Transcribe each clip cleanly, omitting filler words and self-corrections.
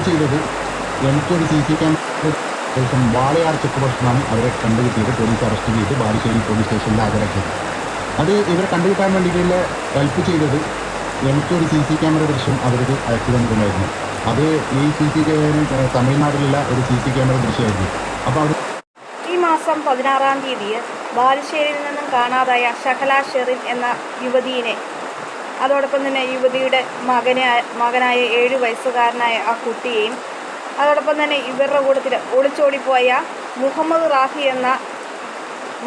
ചെയ്തത് എനിക്കൊരു CC camera ശേഷം വാളയാർ ചെക്ക് പോസ്റ്റിലാണ് അവരെ കണ്ടുകിട്ടിയത്. പോലീസ് അറസ്റ്റ് ചെയ്ത് ബാലുശ്ശേരി പോലീസ് സ്റ്റേഷനിൽ ഹാജരാക്കിയത്. അത് ഇവരെ കണ്ടുകിട്ടാൻ വേണ്ടിയിട്ടുള്ള ഹെൽപ്പ് ചെയ്തത് എനിക്കൊരു CC ക്യാമറ ദൃശ്യം അവർക്ക് അയച്ചു തന്നിട്ടുണ്ടായിരുന്നു. അത് ഈ CC ക്യാമറ തമിഴ്നാട്ടിലുള്ള ഒരു CC ക്യാമറ ദൃശ്യമായിരുന്നു. അപ്പോൾ അവർ ഈ മാസം 16-ാം തീയതി ബാലുശ്ശേരിയിൽ നിന്നും കാണാതായ ഷഹല ഷെറിൻ എന്ന യുവതിയെ, അതോടൊപ്പം തന്നെ യുവതിയുടെ മകനായ 7 വയസ്സുകാരനായ ആ കുട്ടിയെയും, അതോടൊപ്പം തന്നെ ഇവരുടെ കൂട്ടത്തിൽ ഒളിച്ചോടിപ്പോയ മുഹമ്മദ് റാഫി എന്ന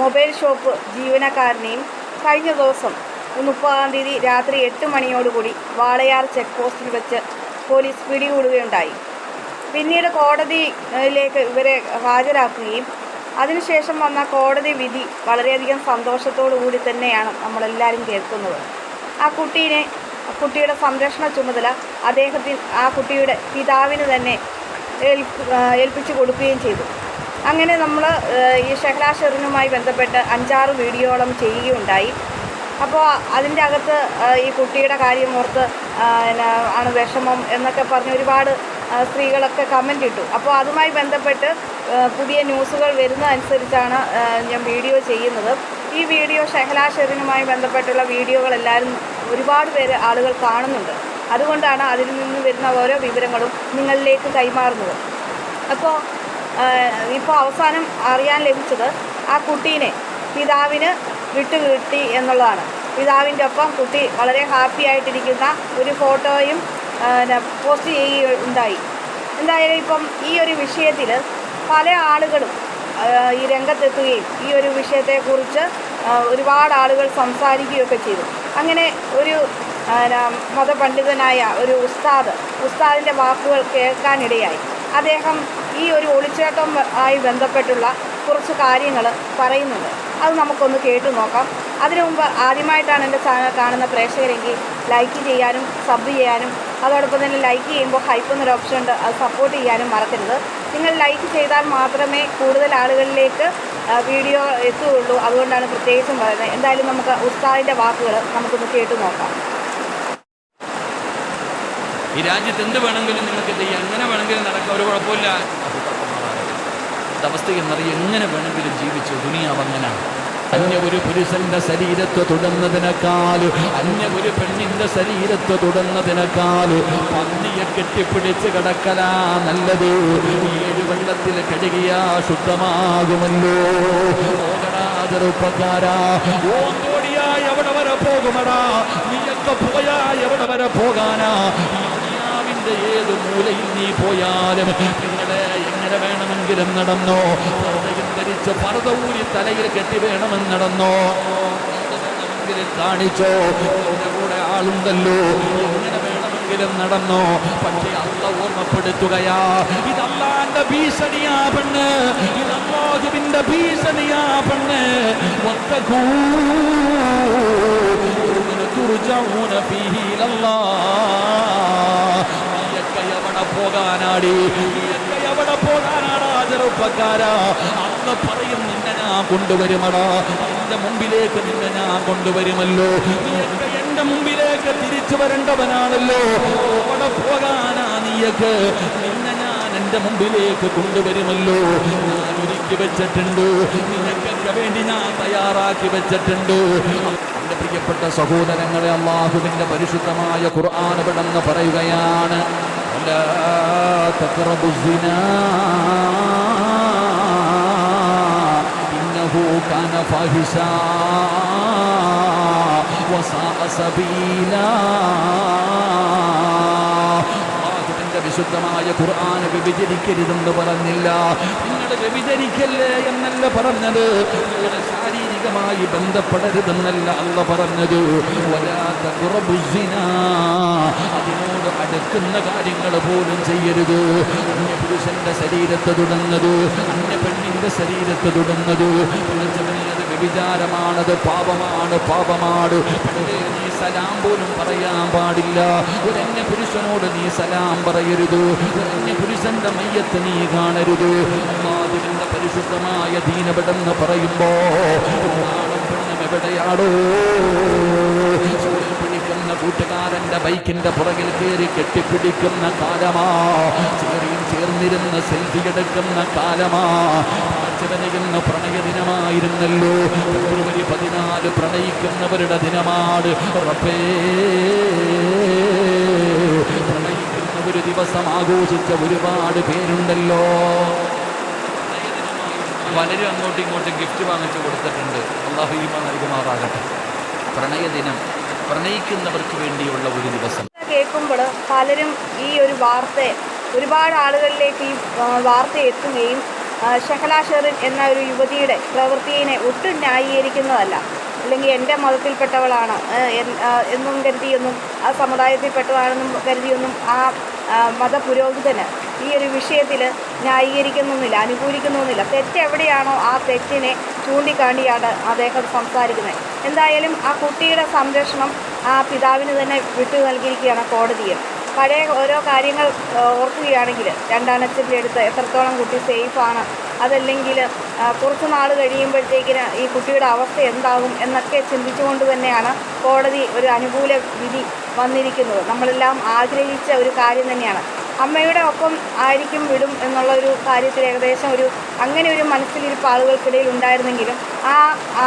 മൊബൈൽ ഷോപ്പ് ജീവനക്കാരനെയും കഴിഞ്ഞ ദിവസം 30-ാം തീയതി രാത്രി 8 മണിയോടുകൂടി വാളയാർ ചെക്ക് പോസ്റ്റിൽ വെച്ച് പോലീസ് പിടികൂടുകയുണ്ടായി. പിന്നീട് കോടതിയിലേക്ക് ഇവരെ ഹാജരാക്കുകയും അതിനുശേഷം വന്ന കോടതി വിധി വളരെയധികം സന്തോഷത്തോടു കൂടി തന്നെയാണ് നമ്മളെല്ലാവരും കേൾക്കുന്നത്. കുട്ടിയുടെ സംരക്ഷണ ചുമതല ആ കുട്ടിയുടെ പിതാവിന് തന്നെ ഏൽപ്പിച്ചു കൊടുക്കുകയും ചെയ്തു. അങ്ങനെ നമ്മൾ ഈ ഷഹല ഷെറിനുമായി ബന്ധപ്പെട്ട് 5-6 വീഡിയോളം ചെയ്യുകയുണ്ടായി. അപ്പോൾ അതിൻ്റെ അകത്ത് ഈ കുട്ടിയുടെ കാര്യം ഓർത്ത് ആണ് വിഷമം എന്നൊക്കെ പറഞ്ഞ് ഒരുപാട് സ്ത്രീകളൊക്കെ കമൻ്റ് ഇട്ടു. അപ്പോൾ അതുമായി ബന്ധപ്പെട്ട് പുതിയ ന്യൂസുകൾ വരുന്നതനുസരിച്ചാണ് ഞാൻ വീഡിയോ ചെയ്യുന്നത്. ഈ വീഡിയോ ഷഹല ഷെറിനുമായി ബന്ധപ്പെട്ടുള്ള വീഡിയോകളെല്ലാവരും ഒരുപാട് ആളുകൾ കാണുന്നുണ്ട്. അതുകൊണ്ടാണ് അതിൽ നിന്ന് വരുന്ന ഓരോ വിവരങ്ങളും നിങ്ങളിലേക്ക് കൈമാറുന്നത്. ഇപ്പോൾ അവസാനം അറിയാൻ ലഭിച്ചത് ആ കുട്ടീനെ പിതാവിന് വിട്ടുകിട്ടി എന്നുള്ളതാണ്. പിതാവിൻ്റെ ഒപ്പം കുട്ടി വളരെ ഹാപ്പി ആയിട്ടിരിക്കുന്ന ഒരു ഫോട്ടോയും പോസ്റ്റ് ചെയ്യുകയുണ്ടായി. എന്തായാലും ഇപ്പം ഈ ഒരു വിഷയത്തിൽ പല ആളുകളും ഈ രംഗത്തെത്തുകയും ഈ ഒരു വിഷയത്തെക്കുറിച്ച് ഒരുപാട് ആളുകൾ സംസാരിക്കുകയൊക്കെ ചെയ്തു. അങ്ങനെ ഒരു മതപണ്ഡിതനായ ഒരു ഉസ്താദിൻ്റെ വാക്കുകൾ കേൾക്കാനിടയായി. അദ്ദേഹം ഈ ഒരു ഒളിച്ചോട്ടം ആയി ബന്ധപ്പെട്ടുള്ള കുറച്ച് കാര്യങ്ങൾ പറയുന്നുണ്ട്. അത് നമുക്കൊന്ന് കേട്ടു നോക്കാം. അതിനു മുമ്പ് ആദ്യമായിട്ടാണ് എൻ്റെ ചാനൽ കാണുന്ന പ്രേക്ഷകരെങ്കിൽ ലൈക്ക് ചെയ്യാനും സബ് ചെയ്യാനും, അതോടൊപ്പം തന്നെ ലൈക്ക് ചെയ്യുമ്പോൾ ഹൈപ്പ് എന്നൊരു ഓപ്ഷൻ ഉണ്ട്, അത് സപ്പോർട്ട് ചെയ്യാനും മറക്കരുത്. നിങ്ങൾ ലൈക്ക് ചെയ്താൽ മാത്രമേ കൂടുതൽ ആളുകളിലേക്ക് വീഡിയോ എത്തുകയുള്ളൂ. അതുകൊണ്ടാണ് പ്രത്യേകിച്ചും പറയുന്നത്. എന്തായാലും നമുക്ക് ഉസ്താദിൻ്റെ വാക്കുകൾ നമുക്കൊന്ന് കേട്ടു നോക്കാം. ഈ രാജ്യത്ത് എന്ത് വേണമെങ്കിലും നിങ്ങൾക്ക് ചെയ്യാം, എങ്ങനെ വേണമെങ്കിലും നടക്കാം, ഒരു കുഴപ്പമില്ല. അവസ്ഥ എന്നറിയ എങ്ങനെ വേണമെങ്കിലും ജീവിച്ചു. ദുനിയാവ് അങ്ങനെയാണ്. അന്യ ഒരു പുരുഷന്റെ ശരീരത്തെ തൊടുന്നതിനേക്കാൾ, അന്യ ഒരു പെണ്ണിന്റെ ശരീരത്തെ തൊടുന്നതിനേക്കാൾ പന്നിയെ കെട്ടിപ്പിടിച്ച് കിടക്കലാ നല്ലത്. 7 വെള്ളത്തിൽ കഴുകിയാ ശുദ്ധമാകുമല്ലോ. ചെറുപ്പക്കാരാ, ഓടിയാ എവിടെ വരെ പോകുമടാ? നീയൊക്കെ പോയാ എവിടെ വരെ പോകാനാ? ഏത് മൂലയിൽ നീ പോയാലും നിങ്ങളെ എങ്ങനെ വേണമെങ്കിലും നടന്നോ. പർദ്ദയും ധരിച്ച് പർദ്ദ ഊരി തലയിൽ കെട്ടി വേണമെന്ന് നടന്നോ, വേണമെങ്കിലും കാണിച്ചോ. നിന്റെ കൂടെ ആളുണ്ടല്ലോ, എങ്ങനെ വേണമെങ്കിലും നടന്നോ. പക്ഷേ അല്ലാഹു ഓർമ്മപ്പെടുത്തുകയാ, ഇത് അല്ലാഹുവിന്റെ ഭീഷണിയാ പെണ്ണ്, ഇത് അല്ലാഹുവിന്റെ ഭീഷണിയാ പെണ്ണ്. വത്തഖൂ തുർജഊന ഫീഹി ഇലല്ലാഹ്. പോകാനാടി എവിടെ പോകാനാടാ ചെറുപ്പക്കാരാ? അന്ന് പറയും നിന്നെ ഞാൻ കൊണ്ടുവരുമടാ, എന്റെ മുമ്പിലേക്ക് നിന്നെ ഞാൻ കൊണ്ടുവരുമല്ലോ. നീയൊക്കെ എന്റെ മുമ്പിലേക്ക് തിരിച്ചു വരേണ്ടവനാണല്ലോ. അവിടെ പോകാനാ നീയൊക്കെ? നിന്നെ ഞാൻ എന്റെ മുമ്പിലേക്ക് കൊണ്ടുവരുമല്ലോ. ഞാൻ ഒരുക്കി വെച്ചിട്ടുണ്ട്, നിനക്കൊക്കെ വേണ്ടി ഞാൻ തയ്യാറാക്കി വെച്ചിട്ടുണ്ട്. എന്റെ പ്രിയപ്പെട്ട സഹോദരങ്ങളെ, അല്ലാഹുവിന്റെ പരിശുദ്ധമായ ഖുർആൻ ഇവിടെന്ന് പറയുകയാണ്, لا تقربوا الزنا إنه كان فاحشا وساء سبيلا. വിശുദ്ധമായ ഖുർആൻ വ്യഭിചരിക്കരുതെന്ന് പറഞ്ഞില്ല. നിങ്ങൾ വ്യഭിചരിക്കല്ലേ എന്നല്ല പറഞ്ഞത്, നിങ്ങളുടെ ശാരീരികമായി ബന്ധപ്പെടരുതെന്നല്ല അല്ല പറഞ്ഞത്. വലാ തഖറബുസ്സിനാ, അതിനോട് അടുക്കുന്ന കാര്യങ്ങൾ പോലും ചെയ്യരുത്. അന്യപുരുഷന്റെ ശരീരത്തെ തൊടുന്നത്, അന്യ പെണ്ണിന്റെ ശരീരത്തെ തൊടുന്നത് അത് വ്യഭിചാരമാണത്, പാപമാണ്. പണ്ടേ നീ സലാം പോലും പറയാൻ പാടില്ല. ഒരു അന്യ പുരുഷനോട് നീ സലാം പറയരുത്. ഒരു പുരുഷന്റെ മയ്യത്ത് നീ കാണരുത്. അല്ലാഹുവിന്റെ പരിശുദ്ധമായ ദീനപെടെന്ന് പറയുമ്പോ പെണ്ണും എവിടെയാടോ? നടക്കുന്ന കൂട്ടുകാരന്റെ ബൈക്കിന്റെ പുറകിൽ കയറി കെട്ടിപ്പിടിക്കുന്ന കാലമാ, ചേർന്നിരുന്ന് സെൽഫി എടുക്കുന്ന കാലമാ. ഇന്ന് പ്രണയ ദിനമായിരുന്നല്ലോ. ഫെബ്രുവരി 14 പ്രണയിക്കുന്നവരുടെ ദിനമാണ്. റബ്ബേ, പ്രണയിക്കുന്ന ഒരു ദിവസം ആഘോഷിച്ച ഒരുപാട് പേരുണ്ടല്ലോ. പലരും അങ്ങോട്ടും ഇങ്ങോട്ടും ഗിഫ്റ്റ് വാങ്ങിച്ചു കൊടുത്തിട്ടുണ്ട്. അല്ലാഹു ഈമാൻ നൽകുമാറാകട്ടെ. പ്രണയദിനം പ്രണയിക്കുന്നവർക്ക് വേണ്ടിയുള്ള ഒരു ദിവസം കേൾക്കുമ്പോൾ പലരും ഈ ഒരു വാർത്ത ഒരുപാട് ആളുകളിലേക്ക് ഈ വാർത്ത എത്തുകയും ഷഹല ഷെറിൻ എന്ന ഒരു യുവതിയുടെ പ്രവൃത്തിയെ ഒട്ടും ന്യായീകരിക്കുന്നതല്ല, അല്ലെങ്കിൽ എൻ്റെ മതത്തിൽപ്പെട്ടവളാണ് എന്നും കരുതിയൊന്നും ആ സമുദായത്തിൽപ്പെട്ടതാണെന്നും കരുതിയൊന്നും ആ മതപുരോഹിതന് ഈ ഒരു വിഷയത്തിൽ ന്യായീകരിക്കുന്നൊന്നുമില്ല, അനുകൂലിക്കുന്നൊന്നുമില്ല. തെറ്റെവിടെയാണോ ആ തെറ്റിനെ ചൂണ്ടിക്കാണ്ടിയാണ് അദ്ദേഹം സംസാരിക്കുന്നത്. എന്തായാലും ആ കുട്ടിയുടെ സംരക്ഷണം ആ പിതാവിന് തന്നെ വിട്ടു നൽകിയിരിക്കുകയാണ് കോടതിയിൽ. പഴയ ഓരോ കാര്യങ്ങൾ ഓർക്കുകയാണെങ്കിൽ രണ്ടാനച്ഛൻ്റെ അടുത്ത് എത്രത്തോളം കുട്ടി സേഫാണ്, അതല്ലെങ്കിൽ കുറച്ച് നാൾ കഴിയുമ്പോഴത്തേക്കിന് ഈ കുട്ടിയുടെ അവസ്ഥ എന്താകും എന്നൊക്കെ ചിന്തിച്ചുകൊണ്ട് തന്നെയാണ് കോടതി ഒരു അനുകൂല വിധി വന്നിരിക്കുന്നത്. നമ്മളെല്ലാം ആഗ്രഹിച്ച ഒരു കാര്യം തന്നെയാണ്. അമ്മയുടെ ഒപ്പം ആയിരിക്കും വിടും എന്നുള്ള ഒരു കാര്യത്തിൽ ഏകദേശം അങ്ങനെ ഒരു മനസ്സിലിരിപ്പ് ആളുകൾക്കിടയിൽ ഉണ്ടായിരുന്നെങ്കിലും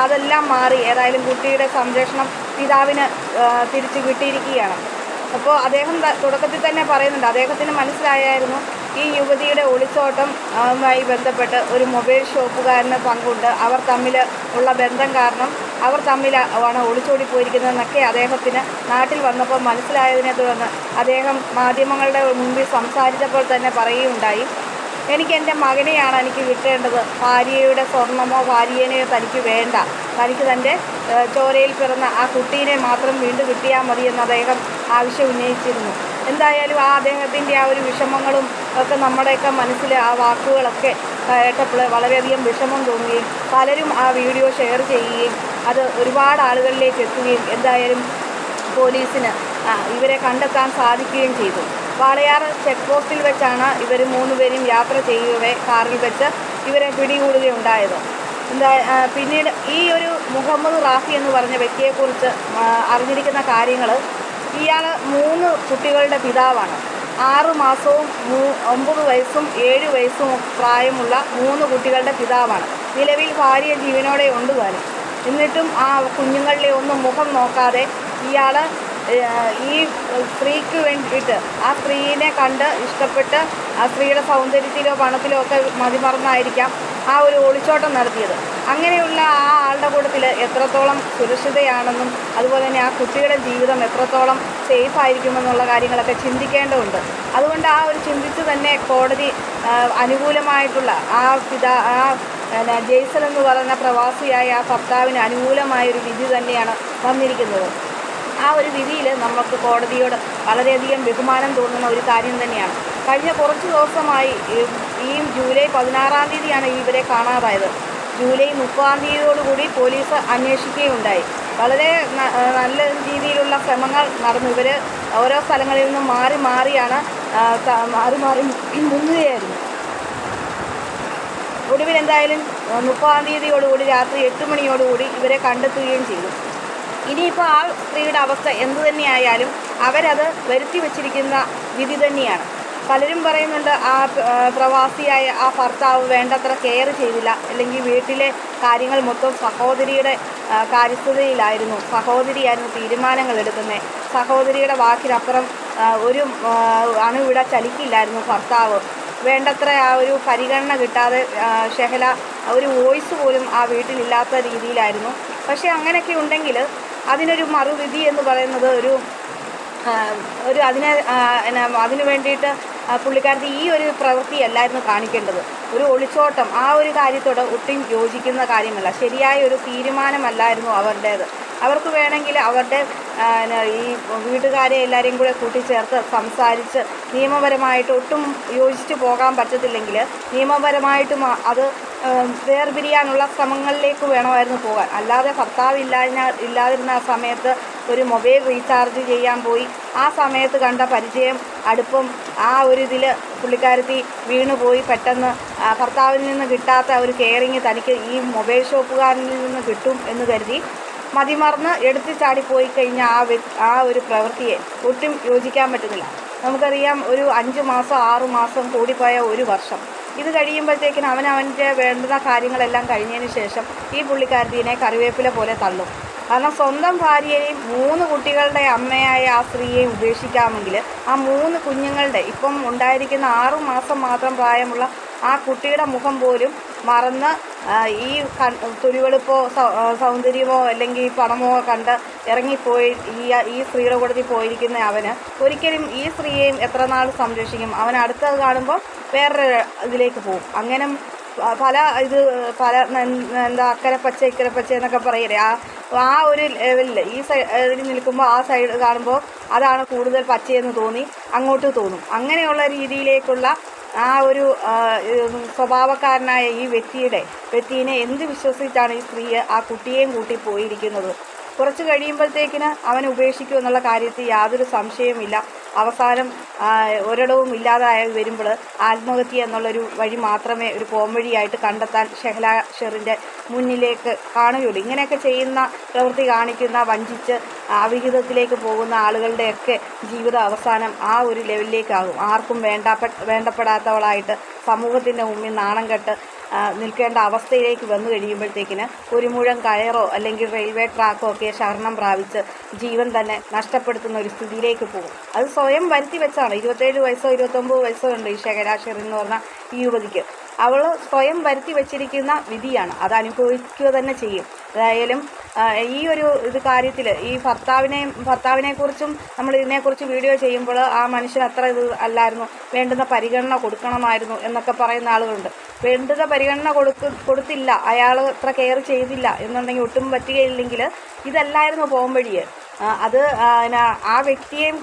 അതെല്ലാം മാറി ഏതായാലും കുട്ടിയുടെ സംരക്ഷണം പിതാവിന് തിരിച്ചു കിട്ടിയിരിക്കുകയാണ്. അപ്പോൾ അദ്ദേഹം തുടക്കത്തിൽ തന്നെ പറയുന്നുണ്ട്, അദ്ദേഹത്തിന് മനസ്സിലായായിരുന്നു ഈ യുവതിയുടെ ഒളിച്ചോട്ടവുമായി ബന്ധപ്പെട്ട് ഒരു മൊബൈൽ ഷോപ്പുകാരന് പങ്കുണ്ട്, അവർ തമ്മിൽ ഉള്ള ബന്ധം കാരണം അവർ തമ്മിലാണ് ഒളിച്ചോടി പോയിരിക്കുന്നതെന്നൊക്കെ അദ്ദേഹത്തിന് നാട്ടിൽ വന്നപ്പോൾ മനസ്സിലായതിനെ തുടർന്ന് അദ്ദേഹം മാധ്യമങ്ങളുടെ മുമ്പിൽ സംസാരിച്ചപ്പോൾ തന്നെ പറയുകയുണ്ടായി, എനിക്ക് എൻ്റെ മകനെയാണ് എനിക്ക് കിട്ടേണ്ടത്, ഭാര്യയുടെ സ്വർണമോ ഭാര്യനെയോ തനിക്ക് വേണ്ട, തനിക്ക് തൻ്റെ ചോരയിൽ പിറന്ന ആ കുട്ടീനെ മാത്രം വീണ്ടും കിട്ടിയാൽ മതിയെന്ന് അദ്ദേഹം ആവശ്യം ഉന്നയിച്ചിരുന്നു. എന്തായാലും അദ്ദേഹത്തിൻ്റെ ആ ഒരു വിഷമങ്ങളും ഒക്കെ നമ്മുടെയൊക്കെ മനസ്സിൽ ആ വാക്കുകളൊക്കെ കേട്ടപ്പോൾ വളരെയധികം വിഷമം തോന്നുകയും പലരും ആ വീഡിയോ ഷെയർ ചെയ്യുകയും അത് ഒരുപാട് ആളുകളിലേക്ക് എത്തുകയും എന്തായാലും പോലീസിന് ഇവരെ കണ്ടെത്താൻ സാധിക്കുകയും ചെയ്തു. വാളയാർ ചെക്ക് പോസ്റ്റിൽ വെച്ചാണ് ഇവർ 3 പേരും യാത്ര ചെയ്യവേ കാറിൽ വെച്ച് ഇവരെ പിടികൂടുകയുണ്ടായത്. പിന്നീട് ഈ ഒരു മുഹമ്മദ് റാഫി എന്ന് പറഞ്ഞ വ്യക്തിയെക്കുറിച്ച് അറിഞ്ഞിരിക്കുന്ന കാര്യങ്ങൾ, ഇയാൾ 3 കുട്ടികളുടെ പിതാവാണ്. 6 മാസവും 9 വയസ്സും 7 വയസ്സും പ്രായമുള്ള 3 കുട്ടികളുടെ പിതാവാണ്. നിലവിൽ ഭാര്യ ജീവനോടെ ഉണ്ട് താനും. എന്നിട്ടും ആ കുഞ്ഞുങ്ങളിലെ ഒന്നും മുഖം നോക്കാതെ ഇയാൾ ഈ സ്ത്രീക്ക് വേണ്ടിയിട്ട് ആ സ്ത്രീയെ കണ്ട് ഇഷ്ടപ്പെട്ട് ആ സ്ത്രീയുടെ സൗന്ദര്യത്തിലോ പണത്തിലോ ഒക്കെ മതിമറന്നായിരിക്കാം ആ ഒരു ഒളിച്ചോട്ടം നടത്തിയത്. അങ്ങനെയുള്ള ആ ആളുടെ കൂട്ടത്തിൽ എത്രത്തോളം സുരക്ഷിതയാണെന്നും അതുപോലെ തന്നെ ആ കുട്ടിയുടെ ജീവിതം എത്രത്തോളം സേഫ് ആയിരിക്കുമെന്നുള്ള കാര്യങ്ങളൊക്കെ ചിന്തിക്കേണ്ടതുണ്ട്. അതുകൊണ്ട് ആ ഒരു ചിന്തിച്ച് തന്നെ കോടതി അനുകൂലമായിട്ടുള്ള ജെയ്സൽ എന്ന് പറയുന്ന പ്രവാസിയായ ആ ഭർത്താവിന് അനുകൂലമായൊരു വിധി തന്നെയാണ് വന്നിരിക്കുന്നത്. ആ ഒരു വിധിയിൽ നമുക്ക് കോടതിയോട് വളരെയധികം ബഹുമാനം തോന്നുന്ന ഒരു കാര്യം തന്നെയാണ്. കഴിഞ്ഞ കുറച്ച് ദിവസമായി ഈ ജൂലൈ 16-ാം തീയതിയാണ് ഇവരെ കാണാതായത്. ജൂലൈ 30-ാം തീയതിയോടുകൂടി പോലീസ് അന്വേഷിക്കുകയുണ്ടായി. വളരെ നല്ല രീതിയിലുള്ള ശ്രമങ്ങൾ നടന്നു. ഇവർ ഓരോ സ്ഥലങ്ങളിൽ നിന്നും മാറിയാണ് മുങ്ങുകയായിരുന്നു. ഒടുവിൽ എന്തായാലും 30-ാം തീയതിയോടുകൂടി രാത്രി 8 മണിയോടുകൂടി ഇവരെ കണ്ടെത്തുകയും ചെയ്തു. ഇനിയിപ്പോൾ ആ സ്ത്രീയുടെ അവസ്ഥ എന്തു തന്നെയായാലും അവരത് വരുത്തി വച്ചിരിക്കുന്ന വിധി തന്നെയാണ്. പലരും പറയുന്നുണ്ട് ആ പ്രവാസിയായ ആ ഭർത്താവ് വേണ്ടത്ര കെയർ ചെയ്തില്ല, അല്ലെങ്കിൽ വീട്ടിലെ കാര്യങ്ങൾ മൊത്തം സഹോദരിയുടെ കാര്യസ്ഥതയിലായിരുന്നു, സഹോദരിയായിരുന്നു തീരുമാനങ്ങൾ എടുക്കുന്നത്, സഹോദരിയുടെ വാക്കിനപ്പുറം ഒരു അണുവിട ചലിക്കില്ലായിരുന്നു ഭർത്താവ്, വേണ്ടത്ര ആ ഒരു പരിഗണന കിട്ടാതെ ഷഹല ഒരു വോയിസ് പോലും ആ വീട്ടിലില്ലാത്ത രീതിയിലായിരുന്നു. പക്ഷേ അങ്ങനെയൊക്കെ ഉണ്ടെങ്കിൽ അതിനൊരു മറുവിധി എന്ന് പറയുന്നത് അതിന് വേണ്ടിയിട്ട് പുള്ളിക്കാരത്തി ഈ ഒരു പ്രവൃത്തിയല്ലായിരുന്നു കാണിക്കേണ്ടത്. ഒരു ഒളിച്ചോട്ടം ആ ഒരു കാര്യത്തോട് ഒട്ടും യോജിക്കുന്ന കാര്യമല്ല, ശരിയായ ഒരു തീരുമാനമല്ലായിരുന്നു അവരുടേത്. അവർക്ക് വേണമെങ്കിൽ അവരുടെ ഈ വീട്ടുകാരെ എല്ലാവരെയും കൂടെ കൂട്ടിച്ചേർത്ത് സംസാരിച്ച് നിയമപരമായിട്ട് ഒട്ടും യോജിച്ച് പോകാൻ പറ്റത്തില്ലെങ്കിൽ നിയമപരമായിട്ടും അത് വേർപിരിയാനുള്ള ശ്രമങ്ങളിലേക്ക് വേണമായിരുന്നു പോകാൻ. അല്ലാതെ ഭർത്താവ് ഇല്ലാതിരുന്ന ആ സമയത്ത് ഒരു മൊബൈൽ റീചാർജ് ചെയ്യാൻ പോയി, ആ സമയത്ത് കണ്ട പരിചയം അടുപ്പം ആ ഒരു ഇതിൽ പുള്ളിക്കാരത്തി വീണുപോയി. പെട്ടെന്ന് ഭർത്താവിൽ നിന്ന് കിട്ടാത്ത ഒരു കെയറിങ് തനിക്ക് ഈ മൊബൈൽ ഷോപ്പുകാരനിൽ നിന്ന് കിട്ടും എന്ന് കരുതി മതിമറന്ന് എടുത്തു ചാടിപ്പോയി കഴിഞ്ഞാൽ ആ ഒരു പ്രവൃത്തിയെ ഒട്ടും യോജിക്കാൻ പറ്റുന്നില്ല. നമുക്കറിയാം, ഒരു 5 മാസം 6 മാസം കൂടിപ്പോയ 1 വർഷം ഇത് കഴിയുമ്പോഴത്തേക്കിനും അവൻ്റെ വേണ്ടുന്ന കാര്യങ്ങളെല്ലാം കഴിഞ്ഞതിന് ശേഷം ഈ പുള്ളിക്കാരത്തിനെ കറിവേപ്പില പോലെ തള്ളും. കാരണം സ്വന്തം ഭാര്യയെയും 3 കുട്ടികളുടെ അമ്മയായ ആ സ്ത്രീയെയും ഉപേക്ഷിക്കാമെങ്കിൽ ആ 3 കുഞ്ഞുങ്ങളുടെ ഇപ്പം ഉണ്ടായിരിക്കുന്ന 6 മാസം മാത്രം പ്രായമുള്ള ആ കുട്ടിയുടെ മുഖം പോലും മറന്ന് ഈ തുരുവെളുപ്പോ സൗന്ദര്യമോ അല്ലെങ്കിൽ പണമോ കണ്ട് ഇറങ്ങിപ്പോയി ഈ സ്ത്രീയുടെ കൂട്ടത്തിൽ പോയിരിക്കുന്ന അവന് ഒരിക്കലും ഈ സ്ത്രീയെയും എത്ര നാൾ സംരക്ഷിക്കും? അവൻ അടുത്തത് കാണുമ്പോൾ വേറൊരു ഇതിലേക്ക് പോകും. അങ്ങനെ പല എന്താ അക്കരപ്പച്ച ഇക്കരപ്പച്ച എന്നൊക്കെ പറയില്ലേ, ആ ഒരു ലെവലിൽ ഈ സൈഡിൽ നിൽക്കുമ്പോൾ ആ സൈഡ് കാണുമ്പോൾ അതാണ് കൂടുതൽ പച്ചയെന്ന് തോന്നി അങ്ങോട്ട് തോന്നും. അങ്ങനെയുള്ള രീതിയിലേക്കുള്ള ആ ഒരു സ്വഭാവക്കാരനായ ഈ വ്യക്തിനെ എന്ത് വിശ്വസിച്ചാണ് ഈ സ്ത്രീ ആ കുട്ടിയെയും കൂട്ടി പോയിരിക്കുന്നത്? കുറച്ച് കഴിയുമ്പോഴത്തേക്കിന് അവൻ ഉപേക്ഷിക്കുമെന്നുള്ള കാര്യത്തിൽ യാതൊരു സംശയവുമില്ല. അവസാനം ഒരിടവും ഇല്ലാതായി വരുമ്പോൾ ആത്മഹത്യ എന്നുള്ളൊരു വഴി മാത്രമേ ഒരു പോംവഴിയായിട്ട് കണ്ടെത്താൻ ഷെഹല ഷെറിൻ്റെ മുന്നിലേക്ക് കാണുകയുള്ളൂ. ഇങ്ങനെയൊക്കെ ചെയ്യുന്ന പ്രവൃത്തി കാണിക്കുന്ന, വഞ്ചിച്ച് അവിഹിതത്തിലേക്ക് പോകുന്ന ആളുകളുടെയൊക്കെ ജീവിത അവസാനം ആ ഒരു ലെവലിലേക്കാകും. ആർക്കും വേണ്ടപ്പെടാത്തവളായിട്ട് സമൂഹത്തിൻ്റെ മുമ്പിൽ നാണം കെട്ട് നിൽക്കേണ്ട അവസ്ഥയിലേക്ക് വന്നു കഴിയുമ്പോഴത്തേക്കിന് ഒരു മുഴം കയറോ അല്ലെങ്കിൽ റെയിൽവേ ട്രാക്കോ ഒക്കെ ശരണം പ്രാപിച്ച് ജീവൻ തന്നെ നഷ്ടപ്പെടുത്തുന്ന ഒരു സ്ഥിതിയിലേക്ക് പോകും. അത് സ്വയം വരുത്തി വെച്ചാണ്. 27 വയസ്സോ 29 വയസ്സോ ഉണ്ട് ഈ ഷെഹല ഷെറിൻ എന്ന് പറഞ്ഞ ഈ യുവതിക്ക്. അവൾ സ്വയം വരുത്തി വെച്ചിരിക്കുന്ന വിധിയാണ്, അത് അനുഭവിക്കുക തന്നെ ചെയ്യും. ഏതായാലും ഈ ഒരു കാര്യത്തിൽ ഈ ഭർത്താവിനെക്കുറിച്ചും നമ്മൾ ഇതിനെക്കുറിച്ച് വീഡിയോ ചെയ്യുമ്പോൾ ആ മനുഷ്യൻ അത്ര അല്ലായിരുന്നു, വേണ്ടുന്ന പരിഗണന കൊടുക്കണമായിരുന്നു എന്നൊക്കെ പറയുന്ന ആളുകളുണ്ട്. വേണ്ടുന്ന പരിഗണന കൊടുത്തില്ല, അയാൾ അത്ര കെയർ ചെയ്തില്ല എന്നുണ്ടെങ്കിൽ, ഒട്ടും പറ്റുകയില്ലെങ്കിൽ ഇതല്ലായിരുന്നു പോംവഴിയെ. അത് ആ വ്യക്തിയെയും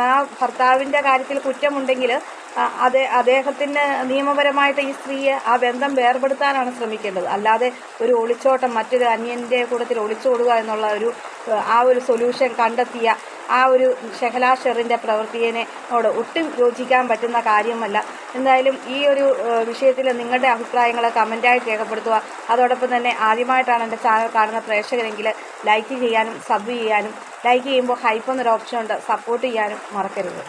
ആ ഭർത്താവിൻ്റെ കാര്യത്തിൽ കുറ്റമുണ്ടെങ്കിൽ അദ്ദേഹത്തിന് നിയമപരമായിട്ട് ഈ സ്ത്രീയെ ആ ബന്ധം വേർപെടുത്താനാണ് ശ്രമിക്കേണ്ടത്. അല്ലാതെ ഒരു ഒളിച്ചോട്ടം, മറ്റൊരു അന്യൻ്റെ കൂട്ടത്തിൽ ഒളിച്ചോടുക എന്നുള്ള ആ ഒരു സൊല്യൂഷൻ കണ്ടെത്തിയ ആ ഒരു ഷെഹല ഷെറിൻ്റെ പ്രവൃത്തിയോട് ഒട്ടും യോജിക്കാൻ പറ്റുന്ന കാര്യമല്ല. എന്തായാലും ഈ ഒരു വിഷയത്തിൽ നിങ്ങളുടെ അഭിപ്രായങ്ങൾ കമൻറ്റായിട്ട് രേഖപ്പെടുത്തുക. അതോടൊപ്പം തന്നെ ആദ്യമായിട്ടാണ് എൻ്റെ ചാനൽ കാണുന്ന പ്രേക്ഷകരെങ്കിൽ ലൈക്ക് ചെയ്യാനും സബ് ചെയ്യാനും, ലൈക്ക് ചെയ്യുമ്പോൾ ഹൈപ്പ് എന്നൊരു ഓപ്ഷൻ ഉണ്ട്, സപ്പോർട്ട് ചെയ്യാനും മറക്കരുത്.